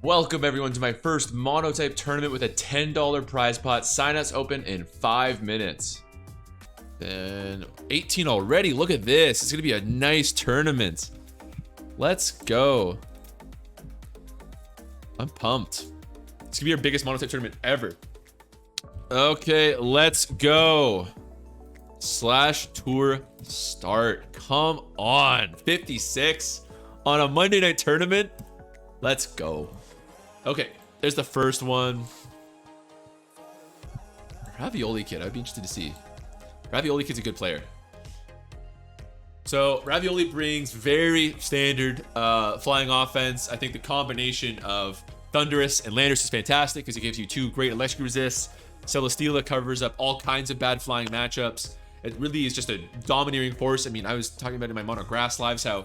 Welcome everyone to my first Monotype tournament with a $10 prize pot. Sign-ups open in 5 minutes. Then 18 already. Look at this. It's gonna be a nice tournament. Let's go. I'm pumped. It's gonna be our biggest Monotype tournament ever. Okay, let's go. Slash tour start. Come on. 56 on a Monday night tournament. Let's go. Okay, there's the first one. Ravioli Kid, I'd be interested to see. Ravioli Kid's a good player. So Ravioli brings very standard flying offense. I think the combination of Thunderous and Landers is fantastic because it gives you two great electric resists. Celesteela covers up all kinds of bad flying matchups. It really is just a domineering force. I mean, I was talking about in my Mono Grass lives how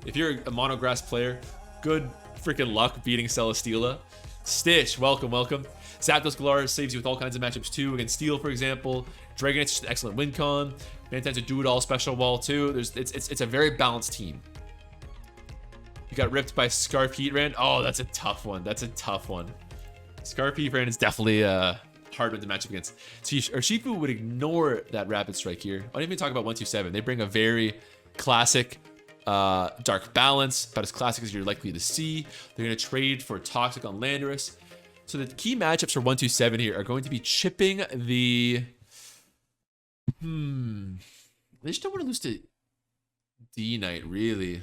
if you're a Mono Grass player, good freaking luck beating Celesteela. Stitch, welcome, welcome. Zapdos Galar saves you with all kinds of matchups too, against Steel, for example. Dragonite's just an excellent win con. Mantine's a do-it-all special wall too. It's a very balanced team. You got ripped by Scarf Heatrand. Oh, that's a tough one. That's a tough one. Scarf Heatrand is definitely a hard one to match up against. So Urshifu would ignore that Rapid Strike here. I don't even talk about 127. They bring a very classic Dark Balance, about as classic as you're likely to see. They're going to trade for Toxic on Landorus. So the key matchups for 127 here are going to be chipping the... They just don't want to lose to D-Knight, really.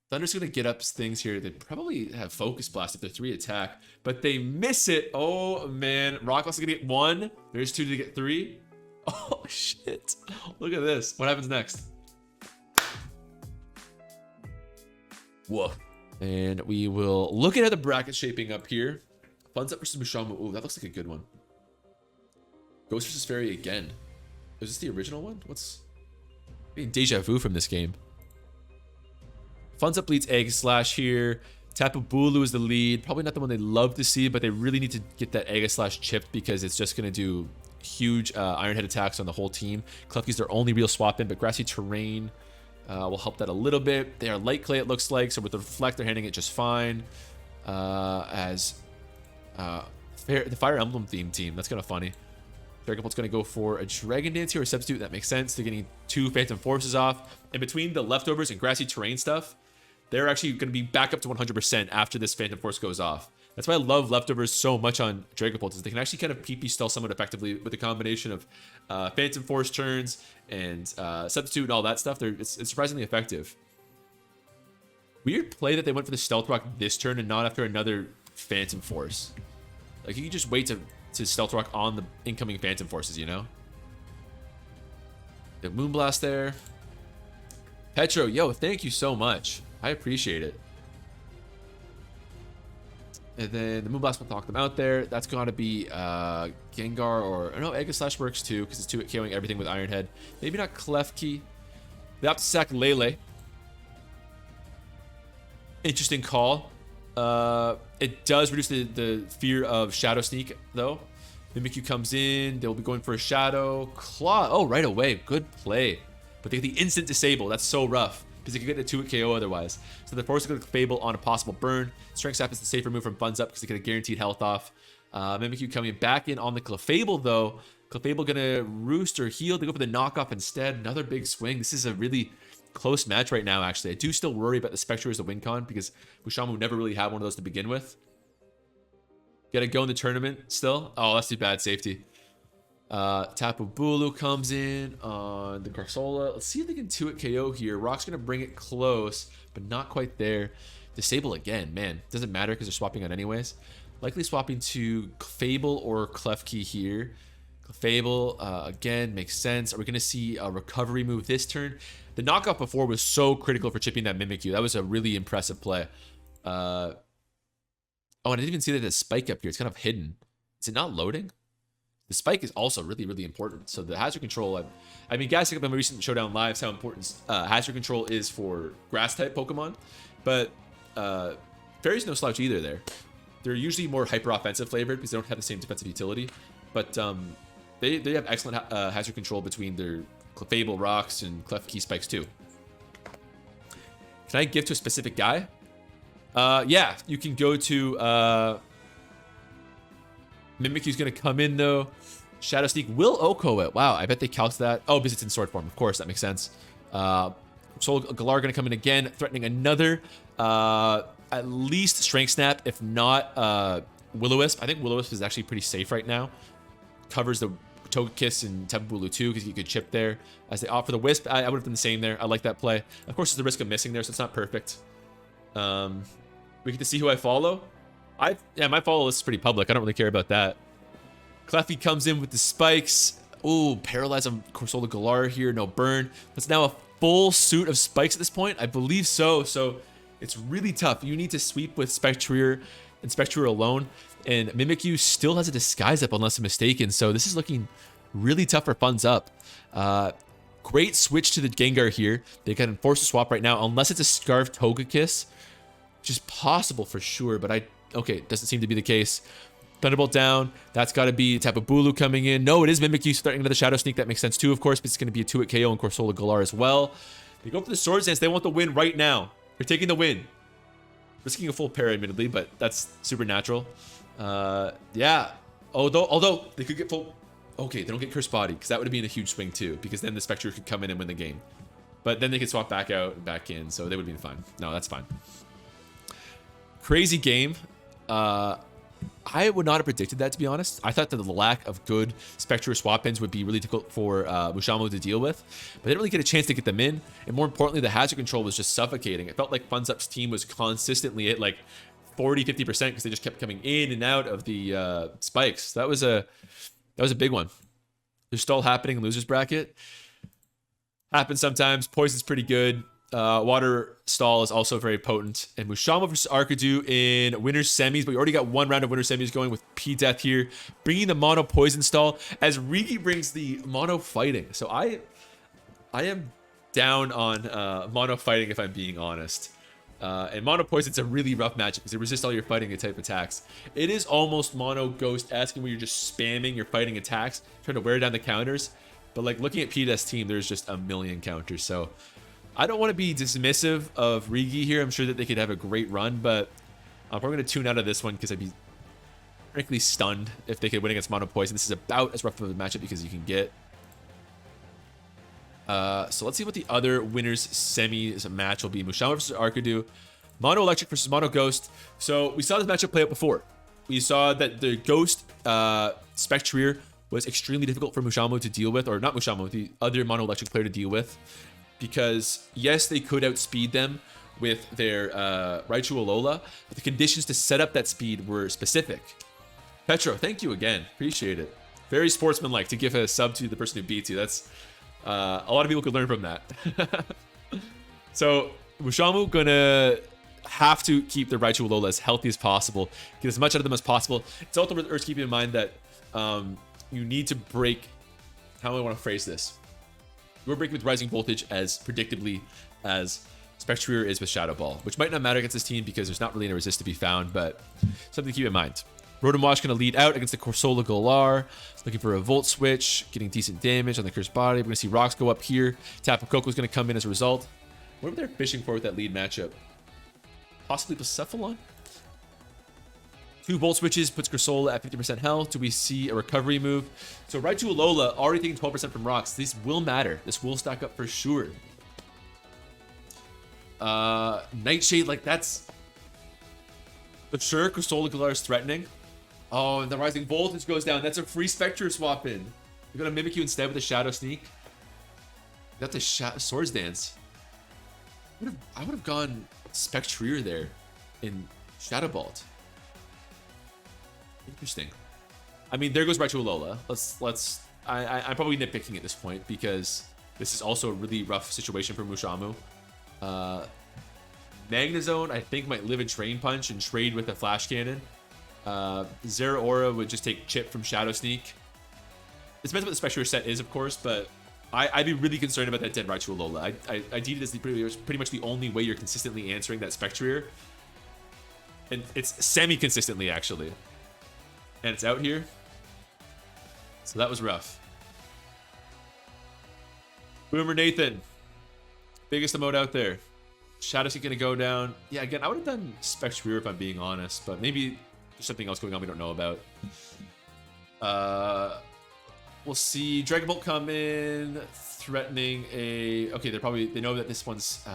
Thunder's going to get up things here. They probably have Focus Blast if they're 3 attack, but they miss it. Oh, man. Rock is going to get 1. There's 2 to get 3. Oh, shit. Look at this. What happens next? Whoa. And we will look at how the bracket shaping up here. Funds up versus Mushamu. Ooh, that looks like a good one. Ghost versus Fairy again. Is this the original one? What's... getting deja vu from this game. Funds up leads Egg Slash here. Tapu Bulu is the lead. Probably not the one they love to see, but they really need to get that Egg Slash chipped because it's just going to do huge Iron Head attacks on the whole team. Klefki's their only real swap in, but Grassy Terrain will help that a little bit. They are Light Clay, it looks like, so with the Reflect, they're handling it just fine. The Fire Emblem themed team, that's kind of funny. Dragapult's going to go for a Dragon Dance here, or Substitute. That makes sense. They're getting 2 Phantom Forces off. In between the Leftovers and Grassy Terrain stuff, they're actually going to be back up to 100% after this Phantom Force goes off. That's why I love Leftovers so much on Dragapult, is they can actually kind of PP stealth somewhat effectively with a combination of Phantom Force turns and Substitute and all that stuff. It's surprisingly effective. Weird play that they went for the Stealth Rock this turn and not after another Phantom Force. Like, you can just wait to Stealth Rock on the incoming Phantom Forces, you know? The Moonblast there. Petro, yo, thank you so much. I appreciate it. And then the Moonblast will knock them out there. That's got to be Gengar or... no, Egg Slash works too, because it's 2 at KOing everything with Iron Head. Maybe not Klefki. They have to sack Lele. Interesting call. It does reduce the fear of Shadow Sneak, though. Mimikyu comes in. They'll be going for a Shadow. Claw. Oh, right away. Good play. But they get the instant disable. That's so rough, because they could get the 2 at KO otherwise. So they're forced to go Fable on a possible burn. Strength Sap is the safer move from Buns Up because they get a guaranteed health off. Mimikyu coming back in on the Clefable, though. Clefable going to roost or heal. They go for the knockoff instead. Another big swing. This is a really close match right now, actually. I do still worry about the Spectre as a win con because Mushamu never really had one of those to begin with. Gotta go in the tournament still. Oh, that's too bad. Safety. Tapu Bulu comes in on the Garsola. Let's see if they can 2 at KO here. Rock's gonna bring it close, but not quite there. Disable again, man. Doesn't matter because they're swapping out anyways. Likely swapping to Fable or Klefki here. Fable again makes sense. Are we gonna see a recovery move this turn? The knockoff before was so critical for chipping that Mimikyu. That was a really impressive play. Oh, and I didn't even see that there's spike up here. It's kind of hidden. Is it not loading? The spike is also really, really important. So the hazard control, I mean, guys, pick up in my recent Showdown lives how important hazard control is for grass-type Pokemon. But Fairy's no slouch either there. They're usually more hyper-offensive flavored because they don't have the same defensive utility. But they have excellent hazard control between their Clefable Rocks and Klefki Spikes too. Can I give to a specific guy? Yeah, you can go to Mimikyu's gonna come in though. Shadow Sneak will Oko it. Wow, I bet they calc that. Oh, because it's in sword form. Of course, that makes sense. Soul Galar gonna come in again, threatening another at least Strength Snap, if not Will-O-Wisp. I think Will-O-Wisp is actually pretty safe right now. Covers the Togekiss and Tapu Bulu too, because you could chip there. As they opt for the Wisp, I would have done the same there. I like that play. Of course, there's the risk of missing there, so it's not perfect. We get to see who I follow. Yeah, my follow list is pretty public. I don't really care about that. Cleffy comes in with the spikes. Ooh, paralyze on Corsola Galar here. No burn. That's now a full suit of spikes at this point. I believe so. So it's really tough. You need to sweep with Spectrier and Spectrier alone. And Mimikyu still has a disguise up unless I'm mistaken. So this is looking really tough for Funds Up. Great switch to the Gengar here. They can force a swap right now unless it's a Scarf Togekiss, which is possible for sure. But okay, doesn't seem to be the case. Thunderbolt down. That's got to be Tapu Bulu coming in. No, it is Mimikyu starting another Shadow Sneak. That makes sense too, of course, but it's going to be a 2-hit KO and Corsola Galar as well. They go for the Swords Dance. They want the win right now. They're taking the win. Risking a full pair, admittedly, but that's supernatural. Yeah. Although they could get full... Okay, they don't get Cursed Body, because that would have been a huge swing too, because then the Spectre could come in and win the game. But then they could swap back out and back in, so they would have been fine. No, that's fine. Crazy game. I would not have predicted that, to be honest. I thought that the lack of good Spectre swap-ins would be really difficult for Mushamu to deal with, but they didn't really get a chance to get them in, and more importantly, the hazard control was just suffocating. It felt like Funds Up's team was consistently at like 40-50% because they just kept coming in and out of the spikes. That was a big one. There's stall happening in losers bracket. Happens sometimes. Poison's pretty good. Water stall is also very potent. And Mushamu versus Arcadu in winner's semis, but we already got one round of winner's semis going with P-Death here, bringing the mono poison stall as Rigi brings the mono fighting. So I am down on mono fighting, if I'm being honest. And mono poison's a really rough matchup because it resists all your fighting type attacks. It is almost mono ghost-esque where you're just spamming your fighting attacks, trying to wear down the counters. But like looking at P-Death's team, there's just a million counters. So I don't want to be dismissive of Rigi here. I'm sure that they could have a great run, but I'm probably going to tune out of this one because I'd be frankly stunned if they could win against Mono Poison. This is about as rough of a matchup because you can get. So let's see what the other winners semis match will be. Mushamu versus Arcadu. Mono Electric versus Mono Ghost. So we saw this matchup play out before. We saw that the Ghost Spectrier was extremely difficult for Mushamu to deal with, or not Mushamu, the other Mono Electric player to deal with. Because, yes, they could outspeed them with their Raichu Alola, but the conditions to set up that speed were specific. Petro, thank you again. Appreciate it. Very sportsmanlike to give a sub to the person who beats you. That's a lot of people could learn from that. So, Mushamu gonna have to keep the Raichu Alola as healthy as possible, get as much out of them as possible. It's also worth keeping in mind that you need to break... How do I want to phrase this? We're breaking with Rising Voltage as predictably as Spectrier is with Shadow Ball, which might not matter against this team because there's not really any resist to be found, but something to keep in mind. Rotom Wash going to lead out against the Corsola Galar, looking for a Volt Switch, getting decent damage on the Cursed Body. We're going to see rocks go up here. Tapu Koko is going to come in as a result. What are they fishing for with that lead matchup? Possibly Blacephalon? 2 Volt Switches puts Corsola at 50% health. Do we see a recovery move? So Raichu Alola already taking 12% from rocks. This will matter. This will stack up for sure. Nightshade, like that's... For sure, Corsola Galar is threatening. Oh, and the Rising Voltage goes down. That's a free Spectre swap in. You're going to Mimikyu instead with a Shadow Sneak. Got the Swords Dance. I would have gone Spectrier there in Shadow Ball. Interesting. I mean, there goes Raichu Alola. I'm probably nitpicking at this point because this is also a really rough situation for Mushamu. Magnezone, I think, might live in Train Punch and trade with a Flash Cannon. Zeraora would just take Chip from Shadow Sneak. It depends what the Spectre set is, of course, but I'd be really concerned about that dead Raichu Alola. I deed it as pretty much the only way you're consistently answering that Spectrier. And it's semi-consistently, actually. And it's out here. So that was rough. Boomer Nathan. Biggest emote out there. Shadow Sneak gonna go down. Yeah, again, I would have done Spectre if I'm being honest, but maybe there's something else going on we don't know about. We'll see Dragon Bolt come in, threatening a... Okay, they know that this one's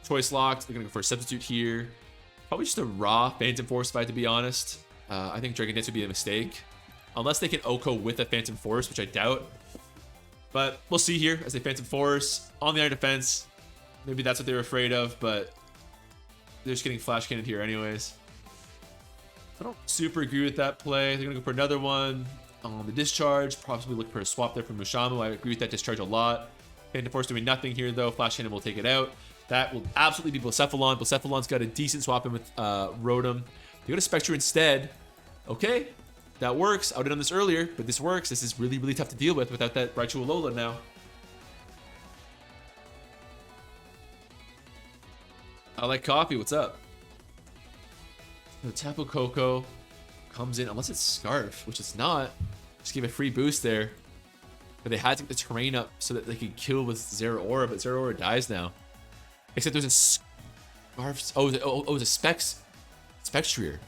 choice locked. They're gonna go for a substitute here. Probably just a raw Phantom Force, if I had to be honest. I think Dragon Dance would be a mistake. Unless they can Oko with a Phantom Force, which I doubt. But we'll see here as they Phantom Force on the Iron Defense. Maybe that's what they were afraid of, but they're just getting Flash Cannon here anyways. I don't super agree with that play. They're going to go for another one on the Discharge. Possibly look for a swap there from Mushamu. I agree with that Discharge a lot. Phantom Force doing nothing here, though. Flash Cannon will take it out. That will absolutely be Blacephalon. Blacephalon's got a decent swap in with Rotom. They go to Spectre instead. Okay, that works. I would have done this earlier, but this works. This is really, really tough to deal with without that Raichu Alola now. I like coffee. What's up? The Tapu Koko comes in, unless it's Scarf, which it's not. Just give a free boost there. But they had to get the terrain up so that they could kill with Zeraora, but Zeraora dies now. Except there's a Scarf. Oh, it's a Spectrier.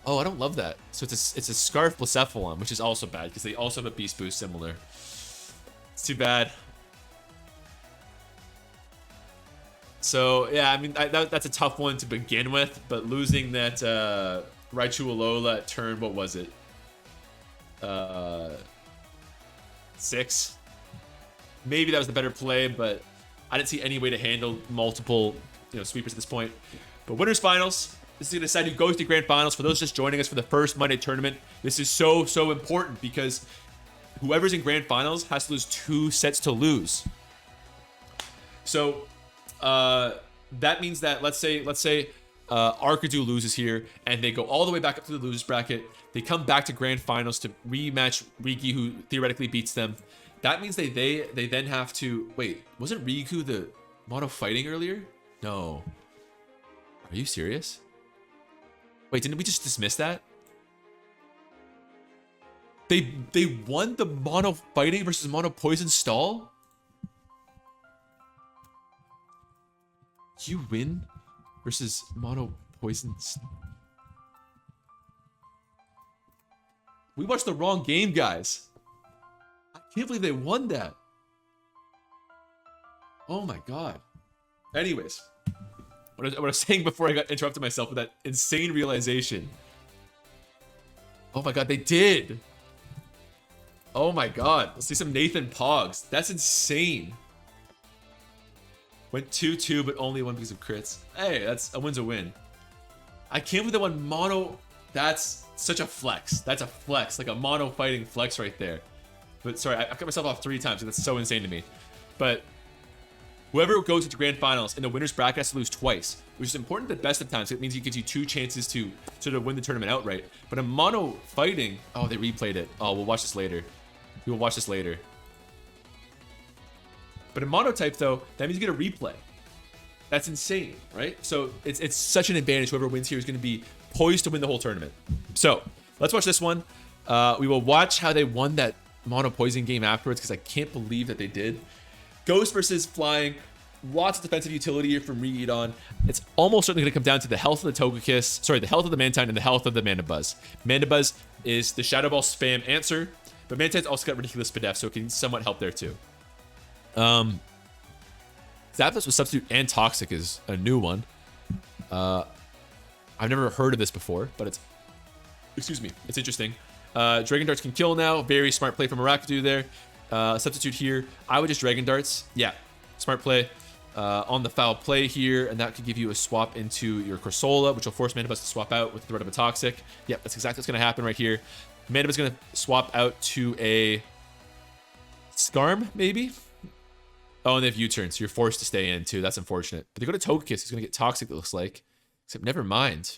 Oh, I don't love that. So it's a Scarf Blacephalon, which is also bad because they also have a Beast Boost similar. It's too bad. So yeah, I mean that's a tough one to begin with, but losing that Raichu Alola at turn, what was it? 6. Maybe that was the better play, but I didn't see any way to handle multiple sweepers at this point. But winners finals. This is going to decide who goes to grand finals. For those just joining us for the first Monday tournament, this is so important because whoever's in grand finals has to lose 2 sets to lose. So that means that let's say Arcadu loses here and they go all the way back up to the losers bracket. They come back to grand finals to rematch Riki, who theoretically beats them. That means they then have to wait. Wasn't Riku the mono fighting earlier? No. Are you serious? Wait, didn't we just dismiss that? They won the mono fighting versus mono poison stall? You win versus mono poison. We watched the wrong game, guys. I can't believe they won that. Oh my god. Anyways, what I was saying before I got interrupted myself with that insane realization. Oh my god, they did. Oh my god. Let's see some Nathan Pogs. That's insane. Went 2-2, but only won because of crits. Hey, that's a win's a win. I can't believe they won mono. That's such a flex. That's a flex, like a mono fighting flex right there. But sorry, I cut myself off 3 times. That's so insane to me. But whoever goes into grand finals in the winner's bracket has to lose twice, which is important at the best of times. It means it gives you 2 chances to sort of win the tournament outright. But in mono fighting, oh, they replayed it. Oh, we'll watch this later. We will watch this later. But in Monotype, though, that means you get a replay. That's insane, right? So it's such an advantage. Whoever wins here is going to be poised to win the whole tournament. So let's watch this one. We will watch how they won that mono poison game afterwards because I can't believe that they did. Ghost versus Flying. Lots of defensive utility here from Riidon. It's almost certainly going to come down to the health of the Togekiss. Sorry, the health of the Mantine and the health of the Mandibuzz. Mandibuzz is the Shadow Ball spam answer, but Mantine's also got ridiculous Spadef, so it can somewhat help there too. Zapdos with Substitute and Toxic is a new one. I've never heard of this before, but it's interesting. Dragon Darts can kill now. Very smart play from Arachidou there. Substitute here. I would just Dragon Darts. Yeah, smart play on the foul play here, and that could give you a swap into your Corsola, which will force Mandibuzz to swap out with the threat of a Toxic. Yep, that's exactly what's going to happen right here. Mandibuzz is going to swap out to a Skarm, maybe? Oh, and they have U-turn, so you're forced to stay in, too. That's unfortunate. But they go to Togekiss, who's going to get Toxic, it looks like. Except, never mind.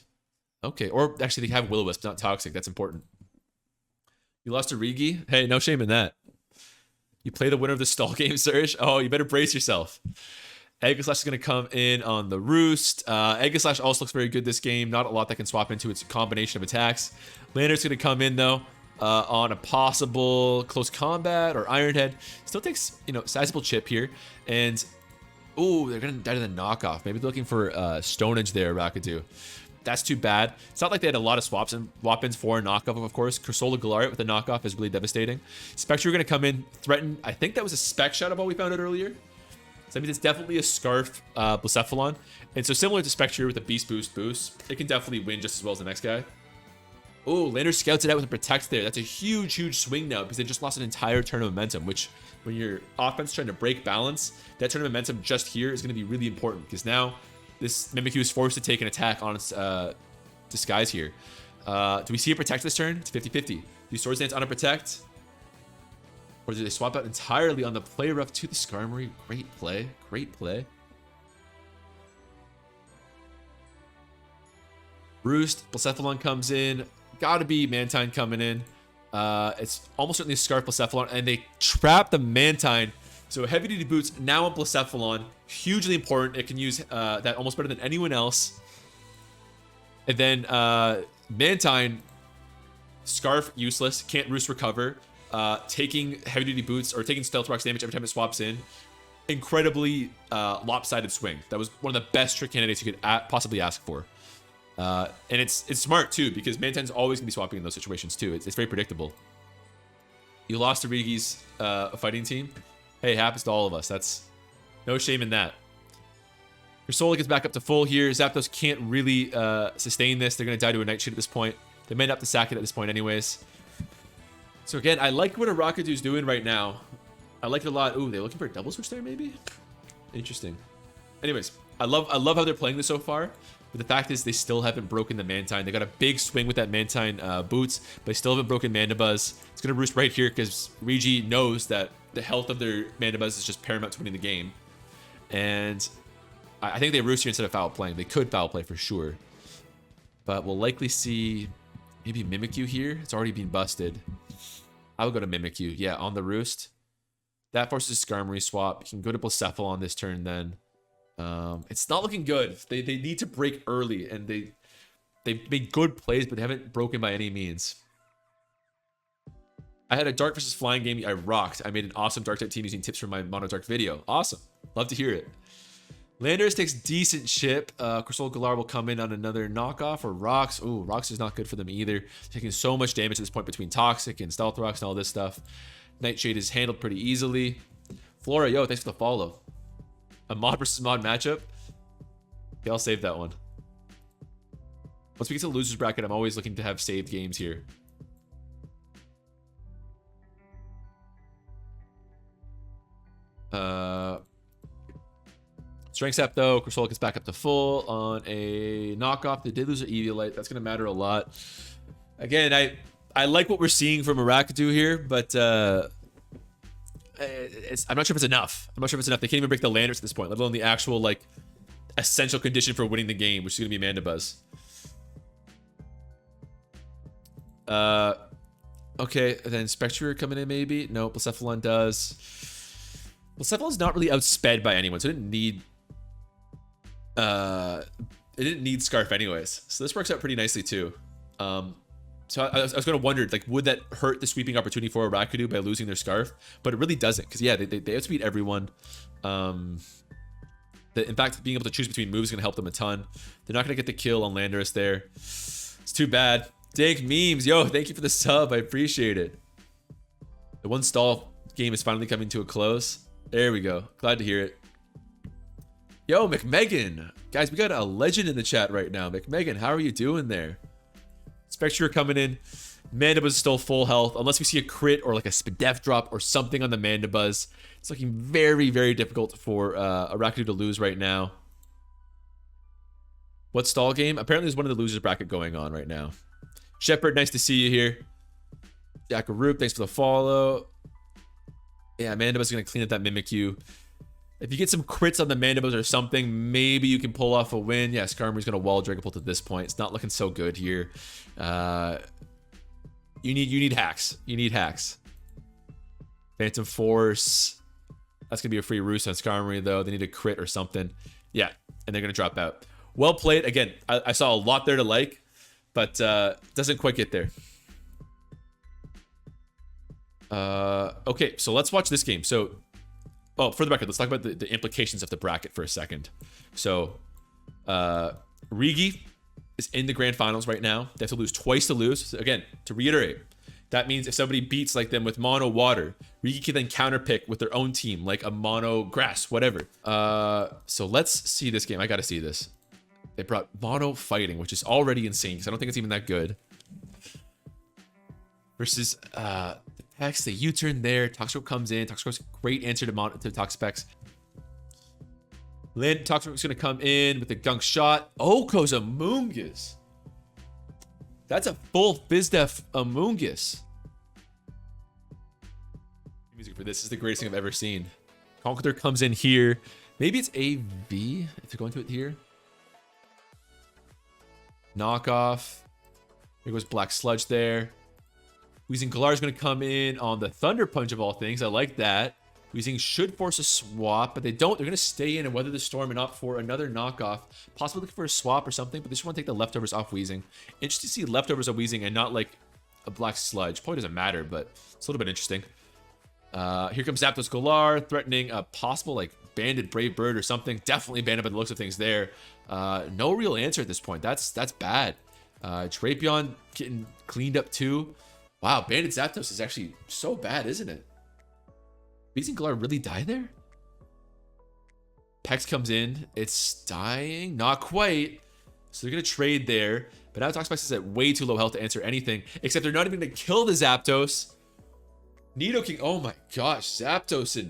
Okay, or actually, they have Will-O-Wisp, not Toxic. That's important. You lost to Rigi? Hey, no shame in that. You play the winner of the stall game, Surge? Oh, you better brace yourself. Aegislash is going to come in on the Roost. Aegislash also looks very good this game. Not a lot that can swap into its combination of attacks. Lander's going to come in, though. On a possible close combat or Iron Head. Still takes, sizable chip here. And Oh, they're gonna die to the knockoff. Maybe they're looking for Stonage there, Rakadu. That's too bad. It's not like they had a lot of swaps and swap-ins for a knockoff, of course. Cursola Galarian with the knockoff is really devastating. Spectre are gonna come in, threaten. I think that was a Spec Shadow Ball we found out earlier. So that means it's definitely a Scarf Blacephalon. And so similar to Spectre with a Beast Boost, it can definitely win just as well as the next guy. Oh, Lander scouts it out with a Protect there. That's a huge, huge swing now because they just lost an entire turn of momentum, which when your offense is trying to break balance, that turn of momentum just here is going to be really important because now this Mimikyu is forced to take an attack on its Disguise here. Do we see a Protect this turn? It's 50-50. Do Swords Dance on a Protect? Or do they swap out entirely on the Play Rough to the Skarmory? Great play. Great play. Roost, Blacephalon comes in. Gotta be Mantine coming in. It's almost certainly a Scarf Blacephalon, and they trap the Mantine. So heavy duty boots now on Blacephalon, hugely important. It can use that almost better than anyone else. And then Mantine, Scarf useless, can't Roost recover. Taking heavy duty boots or taking Stealth Rock's damage every time it swaps in. Incredibly lopsided swing. That was one of the best trick candidates you could possibly ask for. And it's smart too because Mantine's always gonna be swapping in those situations too. It's very predictable. You lost to Rigi's fighting team. Hey, it happens to all of us. That's no shame in that. Cursola gets back up to full here. Zapdos can't really sustain this. They're gonna die to a Nightshade at this point. They might have to sack it at this point anyways. So again, I like what Arakadu's doing right now. I like it a lot. Ooh, they're looking for a double switch there maybe? Interesting. Anyways, I love how they're playing this so far. But the fact is they still haven't broken the Mantine. They got a big swing with that Mantine boots, but they still haven't broken Mandibuzz. It's going to roost right here because Rigi knows that the health of their Mandibuzz is just paramount to winning the game. And I think they roost here instead of foul playing. They could foul play for sure. But we'll likely see maybe Mimikyu here. It's already been busted. I would go to Mimikyu. Yeah, on the roost. That forces a Skarmory swap. You can go to Blacephalon this turn then. It's not looking good. They need to break early, and they made good plays, but they haven't broken by any means. I had a Dark versus Flying game. I rocked. I made an awesome Dark type team using tips from my Monotype video. Awesome. Love to hear it. Landorus takes decent chip. Crystal Galar will come in on another knockoff or Rocks. Ooh, Rocks is not good for them either. Taking so much damage at this point between Toxic and Stealth Rocks and all this stuff. Nightshade is handled pretty easily. Flora, yo, thanks for the follow. A mod versus mod matchup. Okay, I'll save that one. Once we get to the losers bracket, I'm always looking to have saved games here. Strength Sap though, Crystal gets back up to full on a knockoff. They did lose an Eviolite. That's gonna matter a lot. Again, I like what we're seeing from Arakadu here, but I'm not sure if it's enough. I'm not sure if it's enough. They can't even break the Landers at this point, let alone the actual like essential condition for winning the game, which is gonna be Mandibuzz. Okay, and then Spectre coming in maybe. No, Blacephalon does. Blacephalon's not really outsped by anyone, so it didn't need Scarf anyways. So this works out pretty nicely too. So I was going to wonder, like, would that hurt the sweeping opportunity for Arakadu by losing their Scarf? But it really doesn't, because yeah, they outspeed everyone. In fact, being able to choose between moves is going to help them a ton. They're not going to get the kill on Landorus there. It's too bad. Dank memes, yo, thank you for the sub. I appreciate it. The one stall game is finally coming to a close. There we go. Glad to hear it. Yo, McMegan. Guys, we got a legend in the chat right now. McMegan, how are you doing there? Spectre coming in. Mandibuzz is still full health. Unless we see a crit or like a Spadef drop or something on the Mandibuzz. It's looking very, very difficult for Arakadu to lose right now. What stall game? Apparently there's one of the losers bracket going on right now. Shepard, nice to see you here. Jackaroop, thanks for the follow. Yeah, Mandibuzz is going to clean up that Mimikyu. If you get some crits on the Mandibuzz or something, maybe you can pull off a win. Yeah, Skarmory's going to wall Dragapult at this point. It's not looking so good here. You need hacks. You need hacks. Phantom Force. That's going to be a free roost on Skarmory, though. They need a crit or something. Yeah, and they're going to drop out. Well played. Again, I saw a lot there to like, but doesn't quite get there. Okay, so let's watch this game. So Oh, for the record, let's talk about the implications of the bracket for a second. So, Rigi is in the grand finals right now. They have to lose twice to lose. So again, to reiterate, that means if somebody beats like them with mono water, Rigi can then counterpick with their own team, like a mono grass, whatever. So let's see this game. I gotta see this. They brought mono fighting, which is already insane because I don't think it's even that good. Versus the Pex, the U-turn there. Toxic comes in. Toxic's great answer to Toxpex. Lynn, Toxic's gonna come in with the gunk shot. Oko's Amoongus. That's a full FizzDef Amoongus. Music for this is the greatest thing I've ever seen. Conqueror comes in here. Maybe it's AV if they're going to it here. Knockoff. There goes Black Sludge there. Weezing Galar is going to come in on the Thunder Punch of all things. I like that. Weezing should force a swap, but they don't. They're going to stay in and weather the storm and opt for another knockoff. Possibly looking for a swap or something, but they just want to take the leftovers off Weezing. Interesting to see leftovers of Weezing and not like a Black Sludge. Probably doesn't matter, but it's a little bit interesting. Here comes Zapdos Galar, threatening a possible like banded Brave Bird or something. Definitely banded by the looks of things there. No real answer at this point. That's bad. Drapion getting cleaned up too. Wow, banded Zapdos is actually so bad, isn't it? Weezing Galar really die there? Pex comes in. It's dying. Not quite. So they're going to trade there. But now Toxpex is at way too low health to answer anything. Except they're not even going to kill the Zapdos. Nidoking. Oh my gosh. Zapdos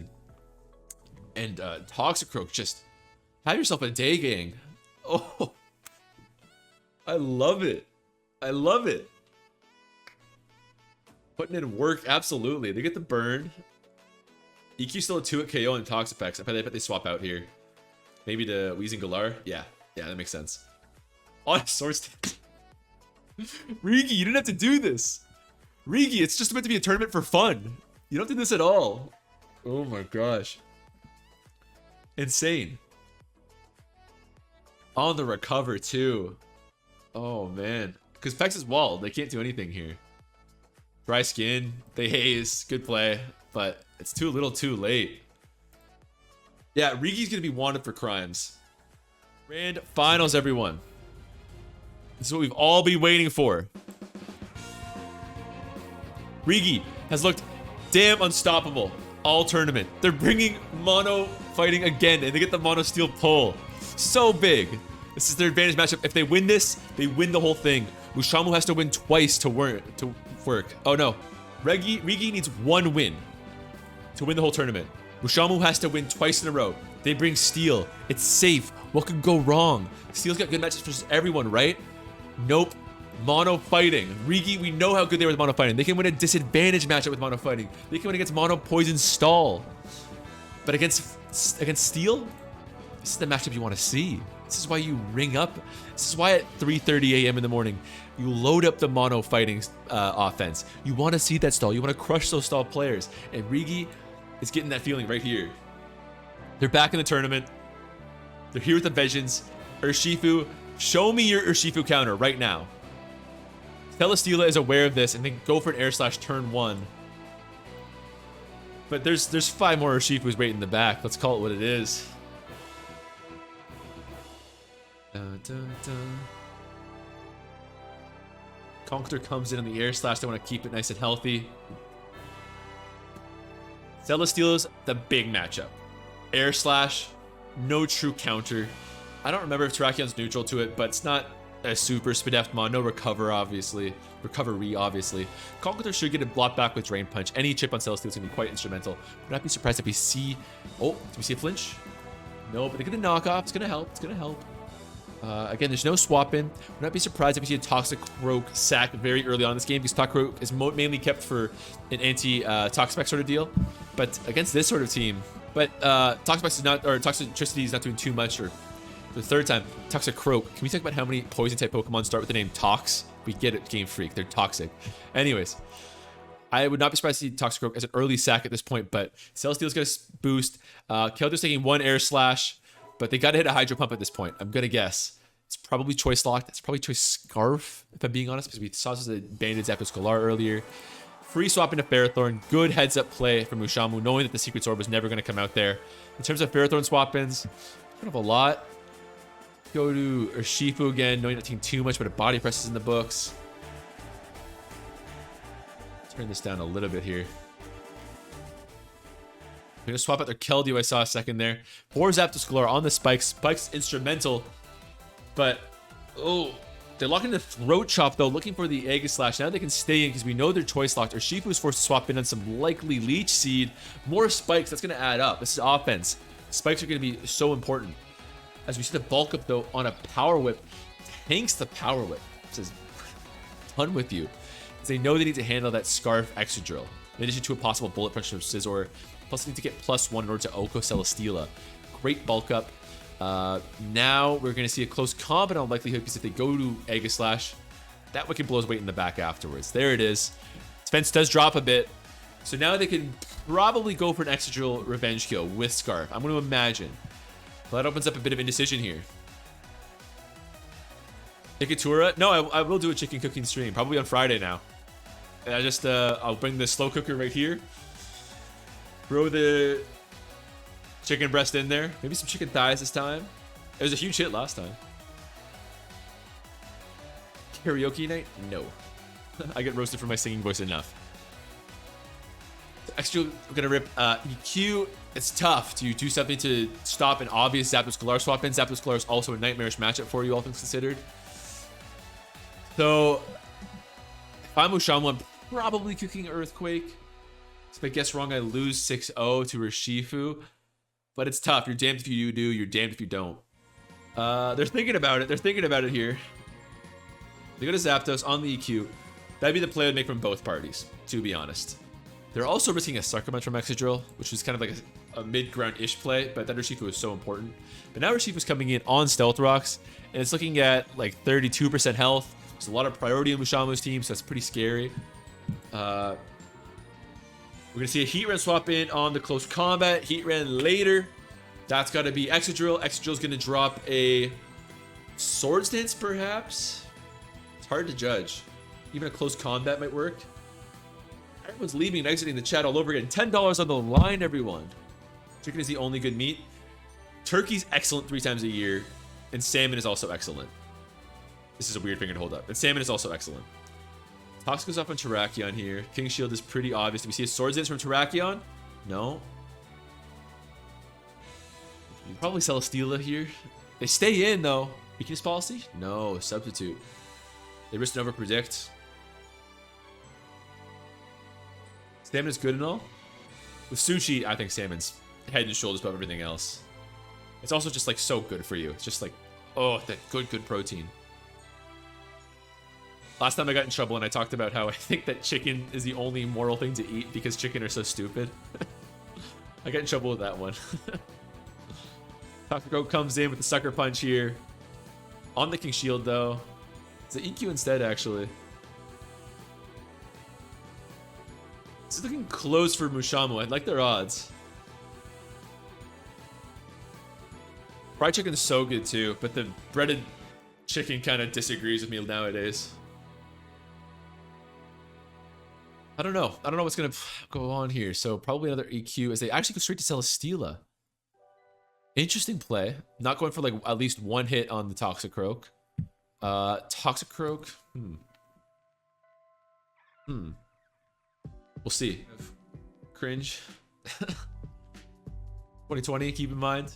and Toxicroak. Just have yourself a day, gang. Oh. I love it. I love it. Putting in work. Absolutely. They get the burn. EQ still a 2 at KO and Toxapex. I bet they swap out here. Maybe to Weezing Galar. Yeah, that makes sense. On a source. Rigi, you didn't have to do this. Rigi, it's just meant to be a tournament for fun. You don't do this at all. Oh my gosh. Insane. On the recover too. Oh man. Because Pex is walled. They can't do anything here. Dry skin. They haze. Good play. But it's too little too late. Yeah, Rigi's going to be wanted for crimes. Grand finals, everyone. This is what we've all been waiting for. Rigi has looked damn unstoppable all tournament. They're bringing mono fighting again, and they get the mono steel pull. So big. This is their advantage matchup. If they win this, they win the whole thing. Mushamu has to win twice to work. Oh no. Rigi needs one win to win the whole tournament. Mushamu has to win twice in a row. They bring Steel. It's safe. What could go wrong? Steel's got good matches for everyone, right? Nope. Mono fighting. Rigi, we know how good they are with mono fighting. They can win a disadvantage matchup with mono fighting. They can win against mono poison stall. But against Steel, this is the matchup you want to see. This is why you ring up. This is why at 3:30 a.m. in the morning, you load up the mono fighting offense. You want to see that stall. You want to crush those stall players. And Rigi is getting that feeling right here. They're back in the tournament. They're here with the Vengeance. Urshifu, show me your Urshifu counter right now. Telestila is aware of this and then go for an air slash turn 1. But there's 5 more Urshifus waiting in the back. Let's call it what it is. Dun, dun, dun. Conqueror comes in on the air slash. They want to keep it nice and healthy. Celesteela's the big matchup. Air slash, no true counter. I don't remember if Terrakion's neutral to it, but it's not a super Spadeft mon. No recovery, obviously. Conqueror should get a block back with Drain Punch. Any chip on Celesteela is going to be quite instrumental. Would not be surprised if we see... Oh, do we see a flinch? No, but they get a knockoff. It's going to help. It's going to help. Again, there's no swap in. Would not be surprised if we see a Toxicroak sack very early on in this game because Toxicroak is mainly kept for an anti-Toxapex sort of deal. But against this sort of team... But Toxapex is not... Or Toxicity is not doing too much. Or for the third time, Toxicroak. Can we talk about how many Poison-type Pokemon start with the name Tox? We get it, Game Freak. They're toxic. Anyways. I would not be surprised to see Toxicroak as an early sack at this point. But Celesteel's going to boost. Keldor's taking 1 air slash. But they got to hit a Hydro Pump at this point. I'm going to guess. It's probably Choice Locked. It's probably Choice Scarf, if I'm being honest, because we saw this as a Banded Zapdos Galar earlier. Free swap into Ferrothorn. Good heads up play from Mushamu, knowing that the Secret Sword was never going to come out there. In terms of Ferrothorn swap-ins, kind of a lot. Go to Urshifu again, knowing not taking too much, but a body press is in the books. Turn this down a little bit here. I'm going to swap out their Keldeo. I saw a second there. Poor Zapdos Galore on the spikes. Spikes instrumental. But, oh, they're locking the Throat Chop, though, looking for the Aegislash. Now they can stay in because we know they're choice locked. Urshifu is forced to swap in on some likely Leech Seed. More spikes. That's going to add up. This is offense. Spikes are going to be so important. As we see the bulk up, though, on a Power Whip. Tanks the Power Whip. Says, done with you. Because they know they need to handle that Scarf Excadrill. In addition to a possible Bullet Punch from Scizor. Plus, they need to get +1 in order to Oko Celesteela. Great bulk up. Now we're going to see a close combat on likelihood because if they go to Aegislash, that wicked blows weight in the back afterwards. There it is. Defense does drop a bit. So now they can probably go for an Excadrill revenge kill with Scarf. I'm going to imagine. Well, that opens up a bit of indecision here. Hikatura? No, I will do a chicken cooking stream. Probably on Friday now. And I'll bring the slow cooker right here. Throw the chicken breast in there. Maybe some chicken thighs this time. It was a huge hit last time. Karaoke night? No. I get roasted for my singing voice enough. Extra, we're gonna rip EQ. It's tough to do something to stop an obvious Zapdos Galar swap in. Zapdos Galar is also a nightmarish matchup for you, all things considered. So, if I'm Mushamu, I'm probably cooking Earthquake. If I guess wrong, I lose 6-0 to Urshifu. But it's tough. You're damned if you do, you're damned if you don't. They're thinking about it. They're thinking about it here. They go to Zapdos on the EQ. That'd be the play I'd make from both parties, to be honest. They're also risking a Sucker Punch from Excadrill, which is kind of like a mid-ground-ish play, but that Urshifu is so important. But now Urshifu's coming in on Stealth Rocks, and it's looking at like 32% health. There's a lot of priority on Mushamu's team, so that's pretty scary. We're going to see a Heatran swap in on the close combat. Heatran later. That's got to be Excadrill. Excadrill's going to drop a Swords Dance, perhaps? It's hard to judge. Even a close combat might work. Everyone's leaving and exiting the chat all over again. $10 on the line, everyone. Chicken is the only good meat. Turkey's excellent 3 times a year. And salmon is also excellent. This is a weird finger to hold up. And salmon is also excellent. Tox goes off on Terrakion here. King Shield is pretty obvious. Do we see a Swords Dance from Terrakion? No. Probably Celesteela here. They stay in, though. Weakness policy? No. Substitute. They risk and overpredict. Salmon's good and all. With Sushi, I think Salmon's head and shoulders above everything else. It's also just like so good for you. It's just like, oh, that good protein. Last time I got in trouble and I talked about how I think that chicken is the only moral thing to eat because chicken are so stupid. I got in trouble with that one. Takako comes in with the Sucker Punch here. On the King Shield though. It's an EQ instead actually. This is looking close for Mushamu. I'd like their odds. Fried chicken is so good too, but the breaded chicken kind of disagrees with me nowadays. I don't know. I don't know what's going to go on here. So probably another EQ as they actually go straight to Celesteela. Interesting play. Not going for like at least one hit on the Toxicroak. Toxicroak. We'll see. Cringe. 2020, keep in mind.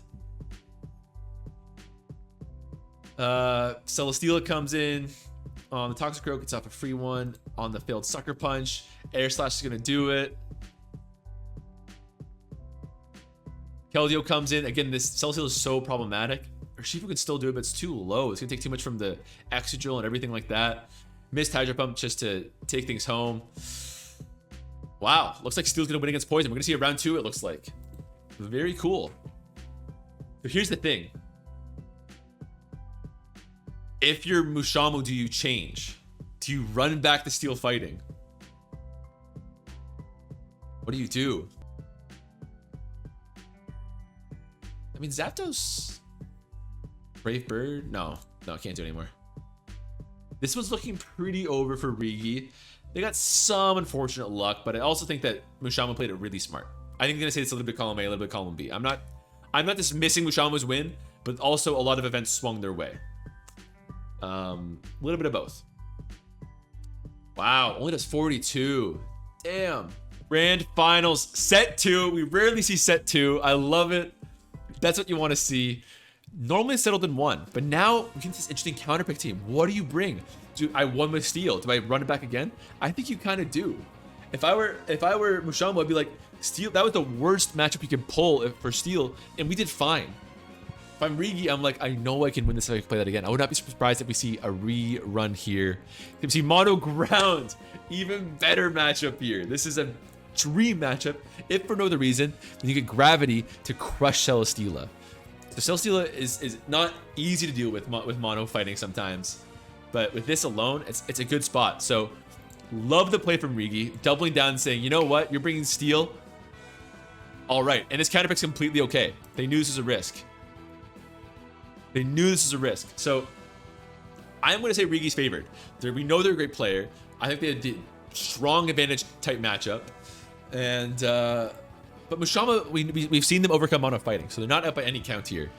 Celesteela comes in on the Toxicroak. It's off a free one on the failed Sucker Punch. Air Slash is going to do it. Keldeo comes in. Again, this Celesteela is so problematic. Urshifu could still do it, but it's too low. It's going to take too much from the Excadrill and everything like that. Missed Hydro Pump just to take things home. Wow. Looks like Steel's going to win against Poison. We're going to see a round 2, it looks like. Very cool. But here's the thing. If you're Mushamu, do you change? Do you run back to Steel fighting? What do you do? I mean, Zapdos... Brave Bird? No, can't do it anymore. This was looking pretty over for Rigi. They got some unfortunate luck, but I also think that Mushama played it really smart. I think I'm gonna say it's a little bit column A, a little bit column B. I'm not dismissing Mushama's win, but also a lot of events swung their way. A little bit of both. Wow, only does 42. Damn. Grand finals, set 2. We rarely see set 2. I love it. That's what you want to see. Normally it's settled in 1, but now we get this interesting counterpick team. What do you bring? Do I won with Steel? Do I run it back again? I think you kind of do. If I were Mushama, I'd be like, Steel, that was the worst matchup you could pull for Steel, and we did fine. If I'm Rigi, I'm like, I know I can win this if I can play that again. I would not be surprised if we see a rerun here. We see Mono Ground, even better matchup here. This is a dream matchup, if for no other reason than you get Gravity to crush Celesteela. So Celesteela is not easy to deal with Mono fighting sometimes, but with this alone, it's a good spot. So love the play from Rigi, doubling down and saying, you know what, you're bringing Steel. All right, and this counterpick's completely okay. They knew this was a risk. They knew this was a risk. So I'm going to say Rigi's favored. We know they're a great player. I think they did strong advantage type matchup. And but Mushama, we've seen them overcome Mono fighting, so they're not up by any count here.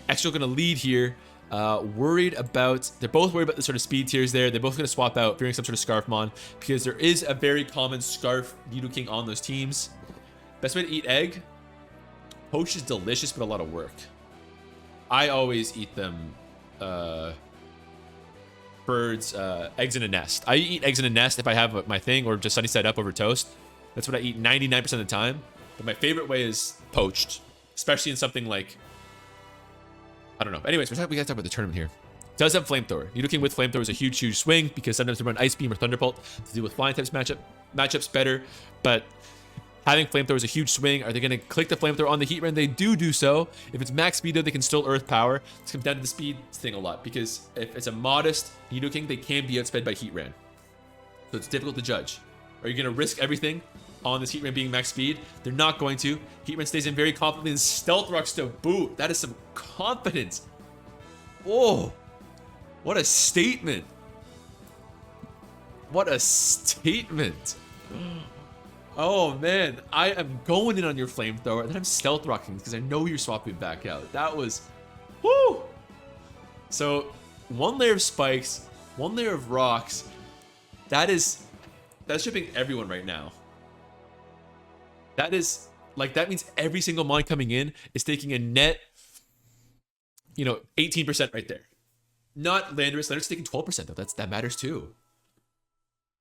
Extra going to lead here. They're both worried about the sort of speed tiers there. They're both going to swap out, fearing some sort of Scarfmon, because there is a very common Scarf Nidoking on those teams. Best way to eat egg. Poach is delicious, but a lot of work. I always eat them. Birds, eggs in a nest. I eat eggs in a nest if I have my thing, or just sunny side up over toast. That's what I eat 99% of the time. But my favorite way is poached, especially in something like, I don't know. Anyways, we got to talk about the tournament here. Does have Flamethrower. Nidoking with Flamethrower is a huge swing because sometimes they run Ice Beam or Thunderbolt to deal with flying types matchups better. But having Flamethrower is a huge swing. Are they going to click the Flamethrower on the Heatran? They do so. If it's max speed though, they can still Earth Power. This comes down to the speed thing a lot because if it's a modest Nidoking, they can be outsped by Heatran. So it's difficult to judge. Are you going to risk everything on this Heatran being max speed? They're not going to. Heatran stays in very confidently and Stealth Rocks to boot. That is some confidence. Whoa. What a statement. What a statement. Oh man, I am going in on your Flamethrower, and then I'm Stealth Rocking because I know you're swapping back out. That was, whoo! So, one layer of spikes, one layer of rocks. That's shipping everyone right now. That means every single mon coming in is taking a net, 18% right there. Not Landorus. Landorus is taking 12% though. That matters too.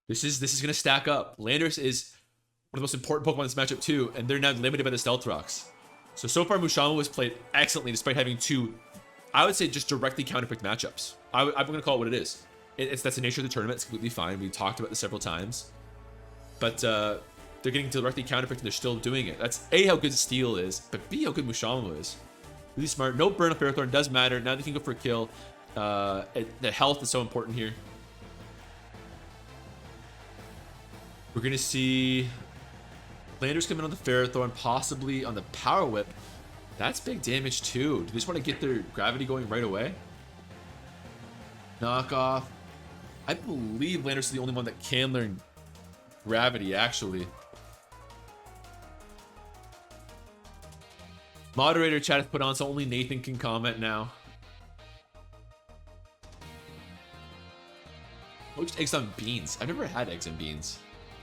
This is gonna stack up. Landorus is one of the most important Pokemon in this matchup too, and they're now limited by the Stealth Rocks. So far Mushama was played excellently despite having two, I would say, just directly counterpicked matchups. I'm gonna call it what it is. That's the nature of the tournament. It's completely fine. We talked about this several times. But they're getting directly counterpicked and they're still doing it. That's A, how good Steel is, but B, how good Mushama is. Really smart. No burn of Ferrothorn does matter. Now they can go for a kill. The health is so important here. We're gonna see Landers come in on the Ferrothorn, possibly on the Power Whip. That's big damage too. Do they just want to get their Gravity going right away? Knockoff. I believe Landers is the only one that can learn Gravity, actually. Moderator chat is put on, so only Nathan can comment now. Poached eggs on beans. I've never had eggs and beans.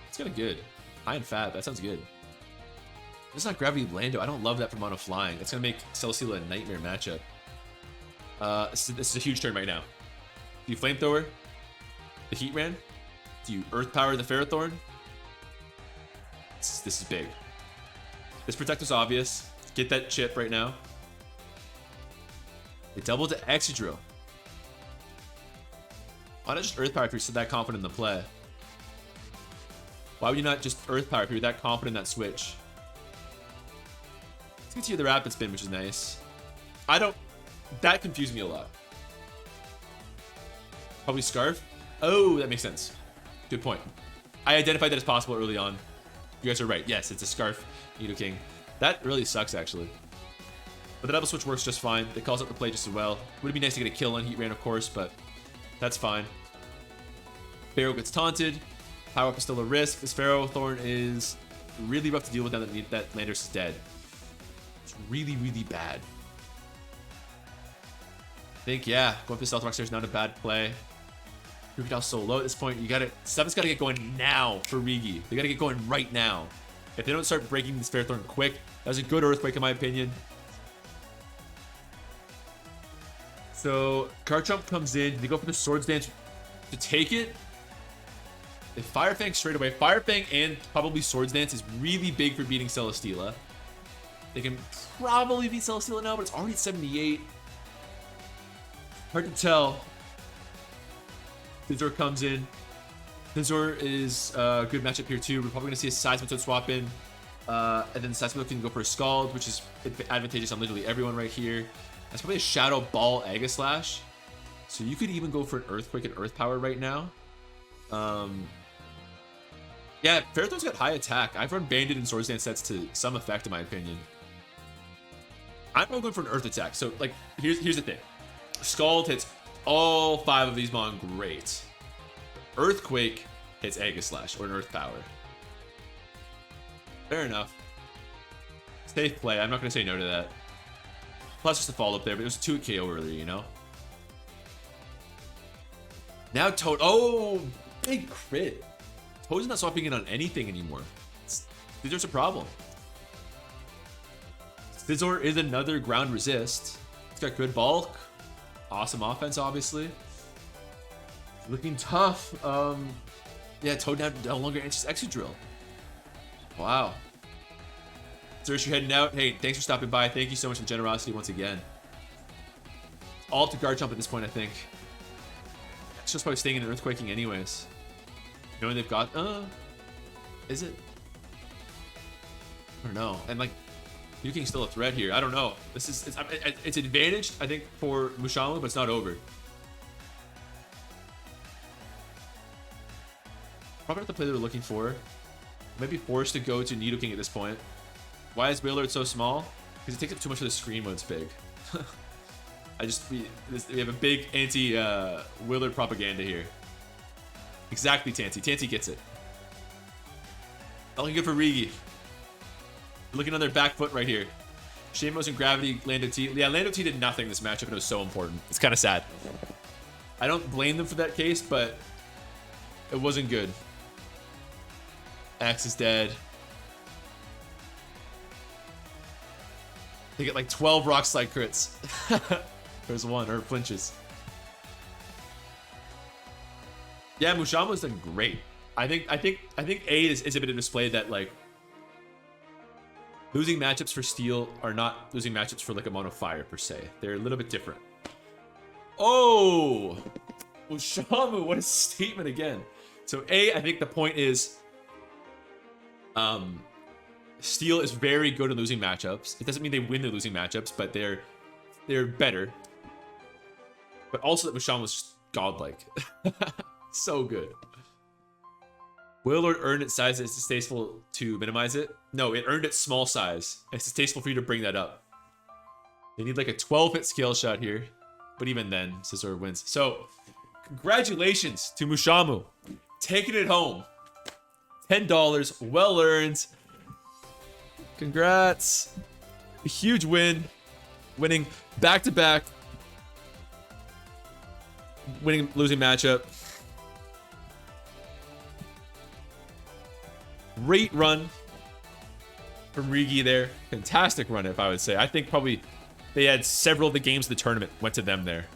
It's kind of good. High in fat. That sounds good. It's not Gravity Lando. I don't love that for Mono Flying. It's going to make Celesteela a nightmare matchup. This is a huge turn right now. Do you Flamethrower the Heatran? Do you Earth Power the Ferrothorn? This is big. This Protect is obvious. Get that chip right now. They double to Excadrill. Why not just Earth Power if you're that confident in the play? Why would you not just Earth Power if you're that confident in that switch? Let's get to the Rapid Spin, which is nice. That confused me a lot. Probably Scarf? Oh, that makes sense. Good point. I identified that as possible early on. You guys are right. Yes, it's a Scarf Nidoking. That really sucks, actually. But the double switch works just fine. It calls up the play just as well. Would be nice to get a kill on Heatran, of course, but that's fine. Pharaoh gets taunted. Power up is still a risk. This Pharaoh Thorn is really rough to deal with now that Landers is dead. It's really, really bad. I think, yeah, going for the Stealth Rock is not a bad play. Rigi now so low at this point. Stuff's got to get going now for Rigi. They got to get going right now. If they don't start breaking this Pharaoh Thorn quick, that was a good Earthquake in my opinion. So Garchomp comes in. They go for the Swords Dance to take it. They Fire Fang straight away. Fire Fang and probably Swords Dance is really big for beating Celesteela. They can probably beat Celesteela now, but it's already 78. Hard to tell. Scizor comes in. Scizor is a good matchup here too. We're probably going to see a Seismitoad swap in. And then Seismitoad can go for a Scald, which is advantageous on literally everyone right here. That's probably a Shadow Ball Aegislash. So you could even go for an Earthquake and Earth Power right now. Yeah, Ferrothorn's got high attack. I've run Banded and Swords Dance sets to some effect in my opinion. I'm probably going for an Earth attack. So like, here's the thing. Scald hits all 5 of these Mon great. Earthquake hits Aegislash or an Earth Power. Fair enough. Safe play. I'm not going to say no to that. Plus just a follow-up there, but it was a 2 KO earlier, you know? Now Toad. Oh, big crit. Toad's not swapping in on anything anymore. Scizor's a problem. Scizor is another ground resist. It's got good bulk. Awesome offense, obviously. Looking tough. Yeah, Toad now no longer answers Excadrill. Wow. Xerxes, you're heading out. Hey, thanks for stopping by. Thank you so much for the generosity once again. All to Garchomp at this point, I think. It's just probably staying in Earthquaking anyways. Knowing they've got... is it? I don't know. And like, Yuking's still a threat here. I don't know. This is... It's advantaged, I think, for Mushamu, but it's not over. Probably not the play they're looking for. Might be forced to go to Nidoking at this point. Why is Wailord so small? Because it takes up too much of the screen when it's big. We have a big anti-Wailord propaganda here. Exactly, Tanty. Tanty gets it. Not looking good for Rigi. Looking on their back foot right here. Shamos and Gravity, Lando T. Yeah, Lando T did nothing this matchup and it was so important. It's kind of sad. I don't blame them for that case, but it wasn't good. Axe is dead. They get like 12 Rock Slide crits. There's one, or flinches. Yeah, Mushamu's done great. I think A is a bit of a display that like losing matchups for Steel are not losing matchups for like a Mono Fire per se. They're a little bit different. Oh, Mushamu, what a statement again. So A, I think the point is, Steel is very good at losing matchups. It doesn't mean they win the losing matchups, but they're better. But also that Mushamu was just godlike. So good. Wailord earned its size. It's distasteful to minimize it. No, it earned its small size. It's distasteful for you to bring that up. They need like a 12-hit scale shot here. But even then, Scizor wins. So, congratulations to Mushamu. Taking it home. $10, well earned. Congrats. A huge win. Winning back-to-back. Winning losing matchup. Great run from Rigi there. Fantastic run, if I would say. I think probably they had several of the games of the tournament went to them there.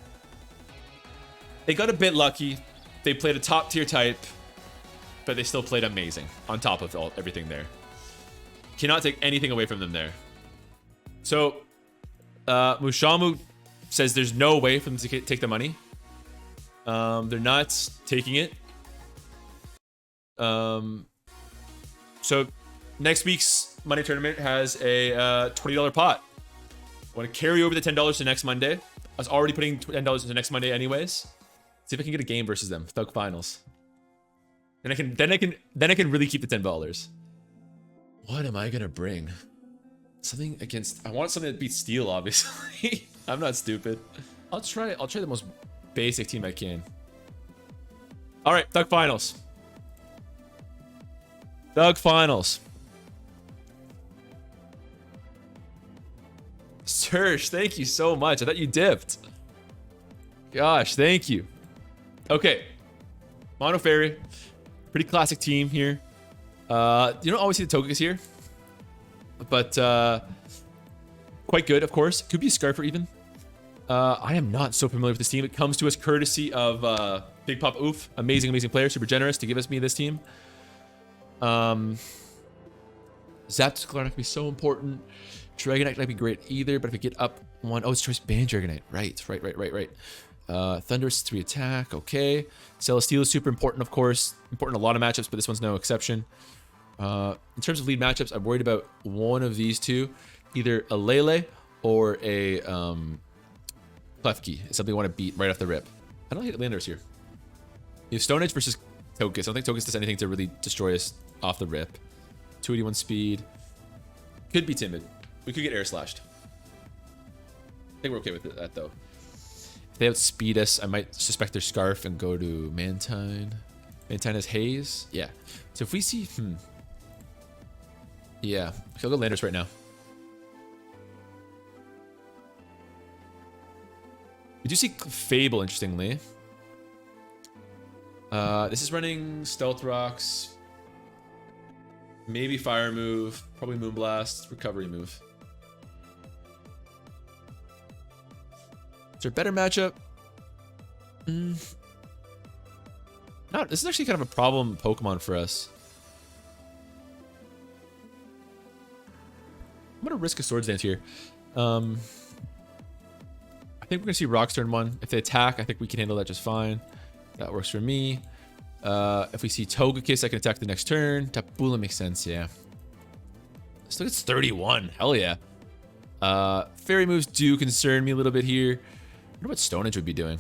They got a bit lucky. They played a top-tier type, but they still played amazing on top of everything there. Cannot take anything away from them there. So, Mushamu says there's no way for them to take the money. They're not taking it. So, next week's money tournament has a $20 pot. I want to carry over the $10 to next Monday. I was already putting $10 to next Monday anyways. See if I can get a game versus them. Thug Finals. And then I can really keep the $10. What am I gonna bring? Something against... I want something that beats Steel, obviously. I'm not stupid. I'll try the most basic team I can. All right, Thug Finals. Thug Finals. Serge, thank you so much. I thought you dipped. Gosh, thank you. Okay. Mono Fairy. Pretty classic team here. You don't always see the Togekiss here. But quite good, of course. Could be a Scarfer even. I am not so familiar with this team. It comes to us courtesy of Big Pop Oof. Amazing, amazing player. Super generous to give me this team. Zapdos Clark could be so important. Dragonite might be great either, but if we get up one... Oh, it's Choice Band Dragonite. Right. Thunderous 3 attack. Okay. Celesteela is super important, of course. Important in a lot of matchups, but this one's no exception. In terms of lead matchups, I'm worried about one of these two. Either a Lele or a Klefki. It's something I want to beat right off the rip. I don't hate Landers here. You have Stone Edge versus Togekiss. I don't think Togekiss does anything to really destroy us off the rip. 281 speed. Could be timid. We could get air slashed. I think we're okay with that though. If they outspeed us, I might suspect their Scarf and go to Mantine. Mantine has Haze. Yeah. So if we see... Yeah. Okay, I'll go Landers right now. We do see Fable, interestingly. This is running Stealth Rocks. Maybe Fire move. Probably Moonblast. Recovery move. Is there a better matchup? No, this is actually kind of a problem Pokemon for us. I'm going to risk a Swords Dance here. I think we're going to see Rocks turn 1. If they attack, I think we can handle that just fine. That works for me. If we see Togekiss, I can attack the next turn. Tapula makes sense, yeah. Let's look at 31. Hell yeah. Fairy moves do concern me a little bit here. I wonder what Stone Edge would be doing.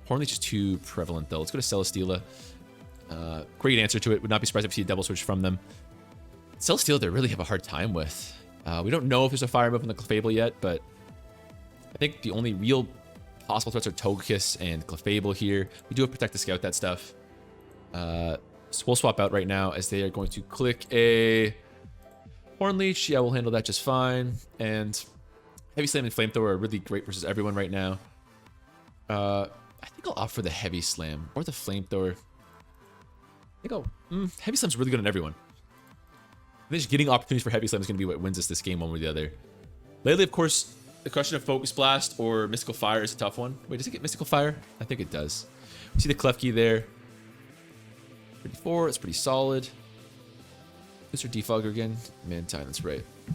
Hornleech is too prevalent, though. Let's go to Celesteela. Great answer to it. Would not be surprised if we see a double switch from them. Celesteela, they really have a hard time with. We don't know if there's a fire move in the Clefable yet, but I think the only real possible threats are Togekiss and Clefable here. We do have Protect the Scout, that stuff. So we'll swap out right now as they are going to click a Hornleech. Yeah, we'll handle that just fine. And Heavy Slam and Flamethrower are really great versus everyone right now. I think I'll opt for the Heavy Slam or the Flamethrower. I think Heavy Slam's really good on everyone. I think just getting opportunities for Heavy Slam is going to be what wins us this game one way or the other. Lately, of course, the question of Focus Blast or Mystical Fire is a tough one. Wait, does it get Mystical Fire? I think it does. See the Klefki there. 34, it's pretty solid. Mr. Defogger again. Mantine, that's right. I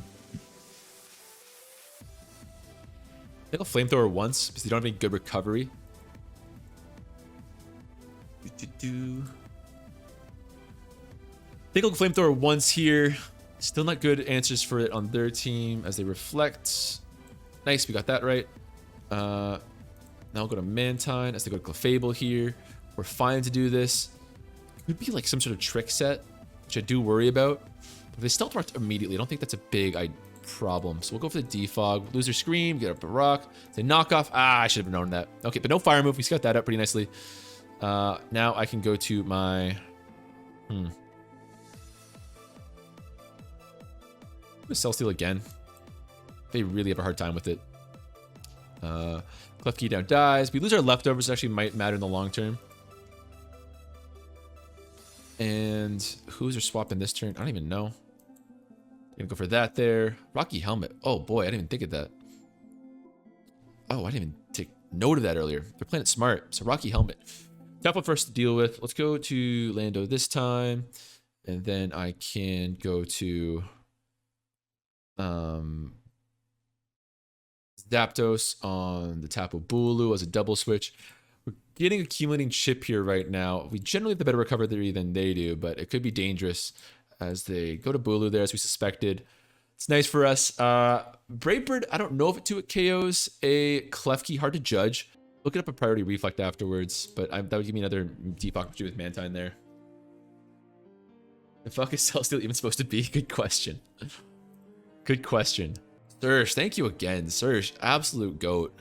think I'll Flamethrower once because they don't have any good recovery. I think I'll Flamethrower once here. Still not good answers for it on their team as they reflect. Nice, we got that right. Now I'll go to Mantine as they go to Clefable here. We're fine to do this. It could be like some sort of trick set, which I do worry about. But if they Stealth Rocked immediately, I don't think that's a big problem. So we'll go for the Defog. Lose their Scream, get up a Rock. They knock off. I should have known that. Okay, but no Fire move. We got that up pretty nicely. Now I can go to my... Celesteela again. They really have a hard time with it. Klefki down dies. We lose our leftovers, actually might matter in the long term. And who's our swap in this turn? I don't even know. Gonna go for that there. Rocky Helmet. Oh boy, I didn't even think of that. Oh, I didn't even take note of that earlier. They're playing it smart. So Rocky Helmet. Tough one for us to deal with. Let's go to Lando this time. And then I can go to... Zapdos on the Tapu Bulu as a double switch. We're getting accumulating chip here right now. We generally have the better recovery than they do, but it could be dangerous as they go to Bulu there as we suspected. It's nice for us. Brave Bird, I don't know if it 2 KOs a Klefki, hard to judge. Look it up a priority reflect afterwards, but that would give me another deep opportunity with Mantine there. The fuck is Celesteela even supposed to be? Good question. Good question. Serge, thank you again. Serge, absolute GOAT.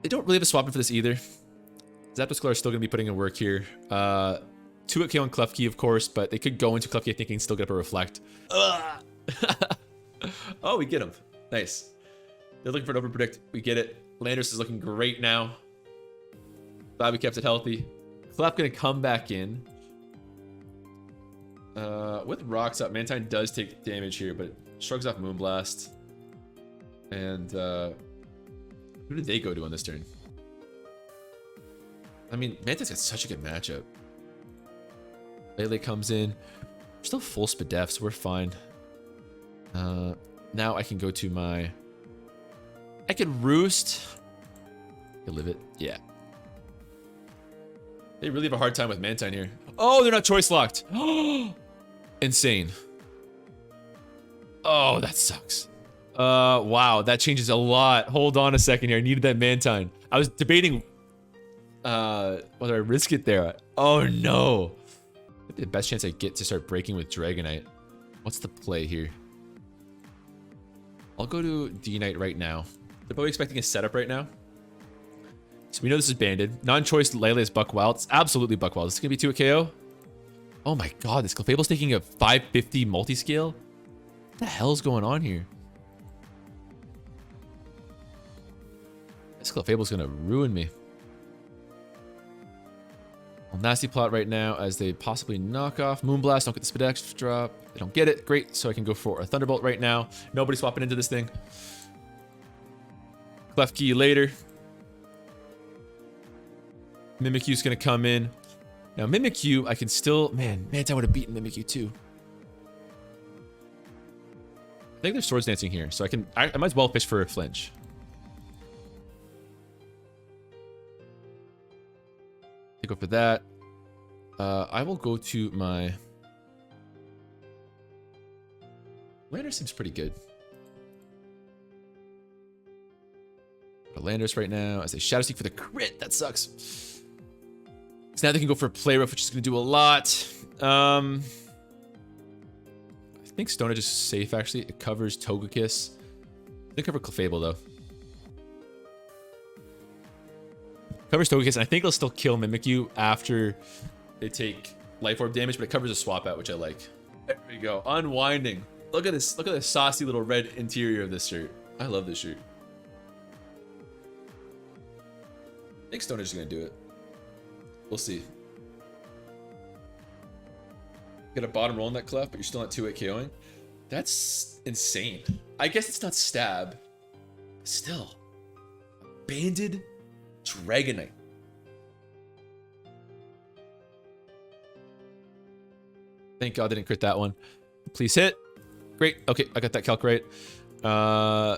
They don't really have a swap in for this either. Zapdos are still going to be putting in work here. 2-hit KO on Klefki, of course, but they could go into Klefki, I think, and still get up a Reflect. Oh, we get him. Nice. They're looking for an overpredict. We get it. Landers is looking great now. Glad we kept it healthy. Clef going to come back in. With Rocks up, Mantine does take damage here, but shrugs off Moonblast. And who did they go to on this turn? I mean, Mantine's got such a good matchup. Lele comes in. We're still full Spadef, so we're fine. Now I can go to my... I can Roost. I live it. Yeah. They really have a hard time with Mantine here. Oh, they're not choice locked. Insane. Oh, that sucks. Wow, that changes a lot. Hold on a second here. I needed that Mantine. I was debating whether I risk it there. Oh no. That'd be the best chance I get to start breaking with Dragonite. What's the play here? I'll go to D-Knight right now. They're probably expecting a setup right now. So we know this is banded. Non-choice Lele is Buck Wild. It's absolutely Buck Wild. This is going to be 2-hit KO. Oh my god, this Clefable's taking a 550 multi-scale? What the hell's going on here? This Clefable's going to ruin me. Well, nasty plot right now as they possibly knock off Moonblast. Don't get the Spadex drop. They don't get it. Great. So I can go for a Thunderbolt right now. Nobody swapping into this thing. Klefki later. Mimikyu's going to come in. Now, Mimikyu, I can still... Man, Mantine would have beaten Mimikyu too. I think there's Swords Dancing here, so I might as well fish for a flinch. Go for that. I will go to my... Landers seems pretty good. Landers right now as they Shadow Sneak for the crit. That sucks. So now they can go for a Play Rough, which is going to do a lot. I think Stone Edge is safe, actually. It covers Togekiss. It doesn't cover Clefable, though. Covers Togekiss, and I think it'll still kill Mimikyu after they take Life Orb damage, but it covers a swap out, which I like. There we go. Unwinding. Look at this. Look at the saucy little red interior of this shirt. I love this shirt. I think Stone Edge is going to do it. We'll see. Get a bottom roll in that Clef, but you're still not 2-hit KOing. That's insane. I guess it's not stab. Still. Banded Dragonite. Thank God I didn't crit that one. Please hit. Great. Okay, I got that calc right.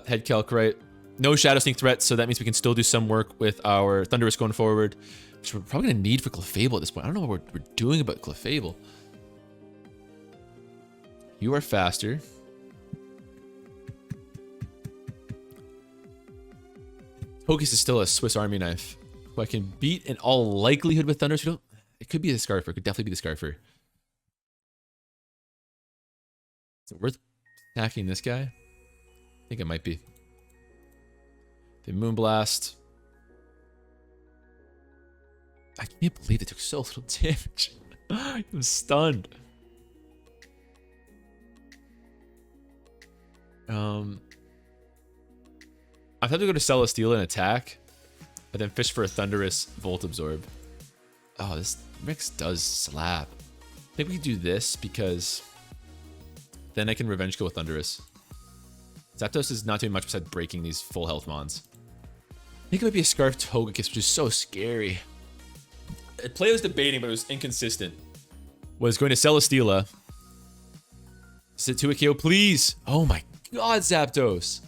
Head calc right. No Shadow Sneak threat, so that means we can still do some work with our Thunderous going forward, which we're probably going to need for Clefable at this point. I don't know what we're doing about Clefable. You are faster. Togekiss is still a Swiss Army knife, who I can beat in all likelihood with Thunderous. It could be the Scarfer. It could definitely be the Scarfer. Is it worth attacking this guy? I think it might be. The Moonblast. I can't believe it took so little damage. I'm stunned. I've had to go to Celesteela and attack, and then fish for a Thunderous Volt Absorb. Oh, this mix does slap. I think we can do this because then I can Revenge Kill with Thunderous. Zapdos is not doing much besides breaking these full health mons. I think it might be a Scarf Togekiss, which is so scary. The play was debating, but it was inconsistent. Was going to Celesteela. Is it 2-hit KO, please? Oh my god, Zapdos.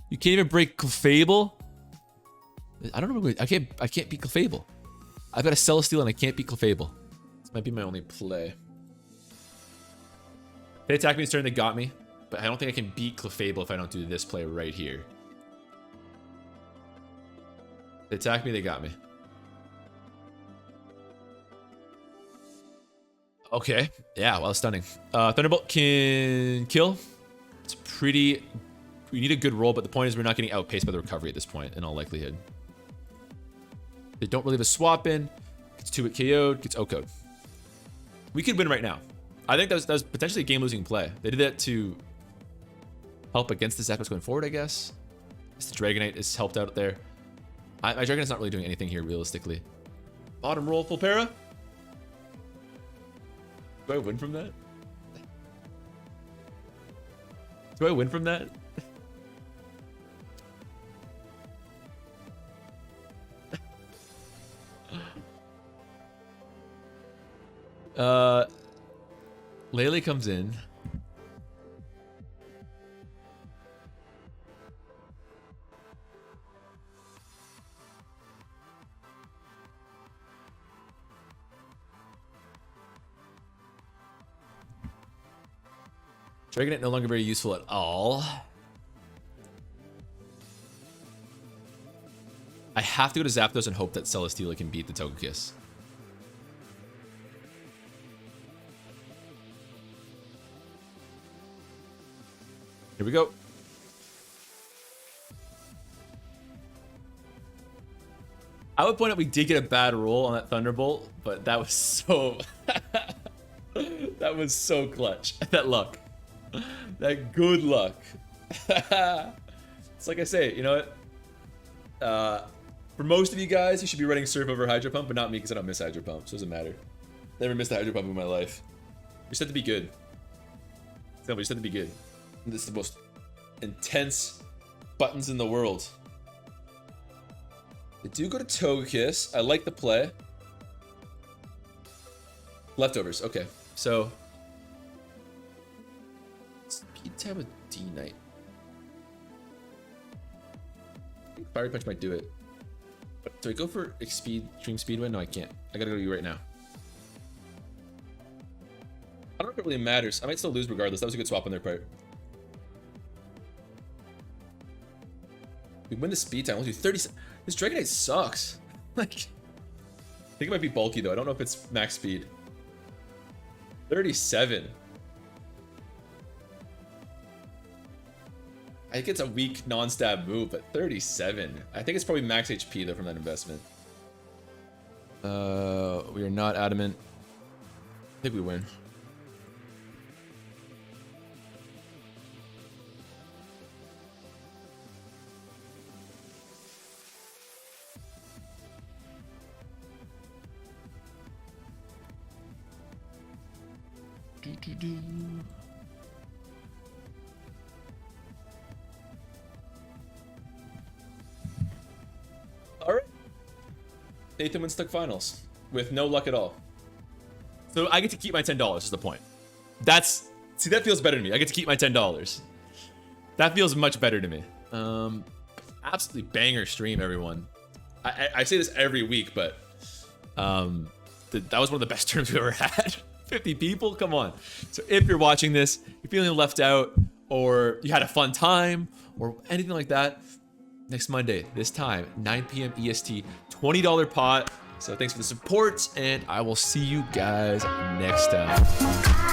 You can't even break Clefable? I don't know. I can't beat Clefable. I've got a Celesteela and I can't beat Clefable. This might be my only play. They attacked me this turn, they got me. But I don't think I can beat Clefable if I don't do this play right here. They attacked me, they got me. Okay. Yeah, well, stunning. Thunderbolt can kill. It's pretty... We need a good roll, but the point is we're not getting outpaced by the recovery at this point, in all likelihood. They don't really have a swap in. Gets 2-hit KO'd, gets O-code. We could win right now. I think that was potentially a game-losing play. They did that to help against the Zapdos going forward, I guess. The Dragonite is helped out there. My Dragonite's not really doing anything here, realistically. Bottom roll, full para. Do I win from that? Do I win from that? Lele comes in. Dragonite no longer very useful at all. I have to go to Zapdos and hope that Celesteela can beat the Togekiss. Here we go. I would point out we did get a bad roll on that Thunderbolt, but that was so... that was so clutch. That luck. That good luck. It's like I say, you know what? For most of you guys, you should be running Surf over Hydro Pump, but not me because I don't miss Hydro Pump, so it doesn't matter. Never missed a Hydro Pump in my life. You're said to be good. You're said to be good. This is the most intense buttons in the world. They do go to Togekiss. I like the play. Leftovers. Okay, so speed tab with D-Knight. I think Fire Punch might do it. But do I go for Extreme Speedway? No, I can't. I gotta go to you right now. I don't know if it really matters. I might still lose regardless. That was a good swap on their part. We win the speed time. We'll do 30. This Dragonite sucks. Like, I think it might be bulky though. I don't know if it's max speed. 37. I think it's a weak non-stab move, but 37. I think it's probably max HP though from that investment. We are not adamant. I think we win. All right. Nathan wins Stuck Finals with no luck at all. So I get to keep my $10 is the point. See, that feels better to me. I get to keep my $10. That feels much better to me. Absolutely banger stream, everyone. I say this every week, but that was one of the best streams we've ever had. 50 people, come on. So if you're watching this, you're feeling left out, or you had a fun time, or anything like that, next Monday, this time, 9 p.m. EST, $20 pot. So thanks for the support, and I will see you guys next time.